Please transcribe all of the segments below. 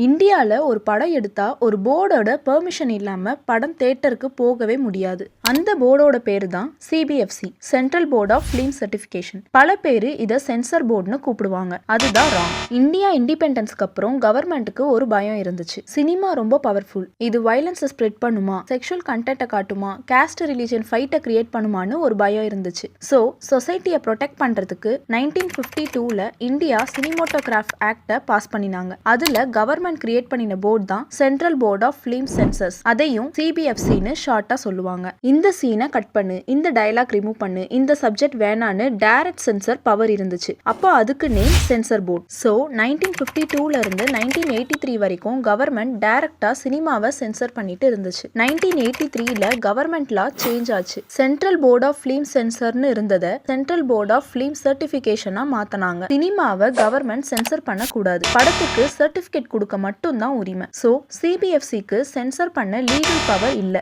இந்தியால ஒரு படம் எடுத்தா ஒரு போர்டோட பெர்மிஷன் இல்லாம படம் தியேட்டருக்கு போகவே முடியாது. அந்த போர்டோட பேரு தான் CBFC, central board of film certification. பல பேரு இத சென்சார் போர்டுன்னு கூப்பிடுவாங்க. அதுதான் ராங். இந்தியா இண்டிபெண்டன்ஸ்க்கு அப்புறம் கவர்மெண்ட்டுக்கு ஒரு பயம் இருந்துச்சு. சினிமா ரொம்ப பவர்ஃபுல், இது வயலன்ஸை ஸ்ப்ரெட் பண்ணுமா, செக்ஷுவல் கண்டென்ட்டை காட்டுமா, காஸ்ட் ரிலிஜன் ஃபைட்டை கிரியேட் பண்ணுமான்னு ஒரு பயம் இருந்துச்சு. ஸோ சொசைட்டியை ப்ரொடெக்ட் பண்றதுக்கு 1952ல இந்தியா சினிமோட்டோகிராஃப் ஆக்டை பாஸ் பண்ணினாங்க. அதுல கவர்மெண்ட் கிரியேட் பண்ணின போர்டு தான் central board of film censors. அதையும் சிபிஎஃப்சின்னு ஷார்ட்டா சொல்லுவாங்க. இந்த சீனை கட் பண்ணு, இந்த டயலாக் ரிமூவ் பண்ணு, இந்த சப்ஜெக்ட் வேணான்னு டைரக்ட் சென்சர் பவர் இருந்துச்சு. அப்போ அதுக்கு நேம் சென்சர் போர்டு. ஸோ 1952ல இருந்து 1983 வரைக்கும் கவர்மெண்ட் டைரக்டா சினிமாவை சென்சர் பண்ணிட்டு இருந்துச்சு. 1983ல கவர்மெண்ட் லா சேஞ்ச் ஆச்சு. சென்ட்ரல் போர்ட் ஆஃப் ஃபிலிம் சென்சர்னு இருந்ததை சென்ட்ரல் போர்ட் ஆஃப் ஃபிலிம் சர்டிஃபிகேஷனா மாத்தினாங்க. சினிமாவை கவர்மெண்ட் சென்சர் பண்ண கூடாது, படத்துக்கு சர்டிபிகேட் கொடுக்க மட்டும் தான் உரிமை. சோ சிபிஎஃப்சிக்கு சென்சர் பண்ண லீகல் பவர் இல்ல.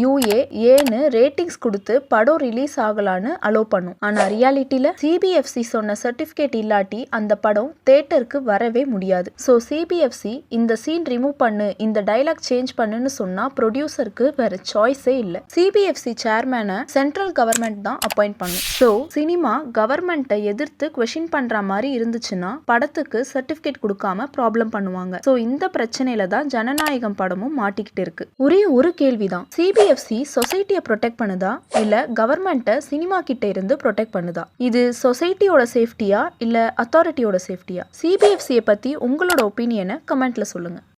யூஏன்னு ரேட்டிங்ஸ் கொடுத்து படம் ரிலீஸ் ஆகலான்னு அலோ பண்ணும். ஆனா ரியாலிட்டில சிபிஎஃப்சி சொன்ன சர்டிபிகேட் இல்லாட்டி அந்த படம் தியேட்டருக்கு வரவே முடியாது. சோ சிபிஎஃப்சி இந்த சீன் ரிமூவ் பண்ணு, இந்த டயலாக் சேஞ்ச் பண்ணுன்னு சொன்னா ப்ரொடியூசருக்கு வேற சாய்ஸே இல்ல. சிபிஎஃப்சி சேர்மேனை சென்ட்ரல் கவர்மெண்ட் தான் அப்பாயிண்ட் பண்ணும். சோ சினிமா கவர்மெண்ட்டை எதிர்த்து கொஸ்டின் பண்ற மாதிரி இருந்துச்சுன்னா படத்துக்கு சர்டிபிகேட் கொடுக்காம ப்ராப்ளம் பண்ணுவாங்க. சோ இந்த பிரச்சனையில தான் ஜனநாயகம் படமும் மாட்டிக்கிட்டு இருக்கு. ஒரே ஒரு கேள்விதான், சிபிஎஃப்சி சொசைட்டியை ப்ரொடெக்ட் பண்ணுதா இல்ல கவர்மெண்ட்டை சினிமா கிட்ட இருந்து ப்ரொடெக்ட் பண்ணுதா? இது சொசைட்டியோட சேஃப்டியா இல்ல அத்தாரிட்டியோட சேஃப்டியா? சிபிஎஃப்சியை பத்தி உங்களோட ஒப்பீனியனை கமெண்ட்ல சொல்லுங்க.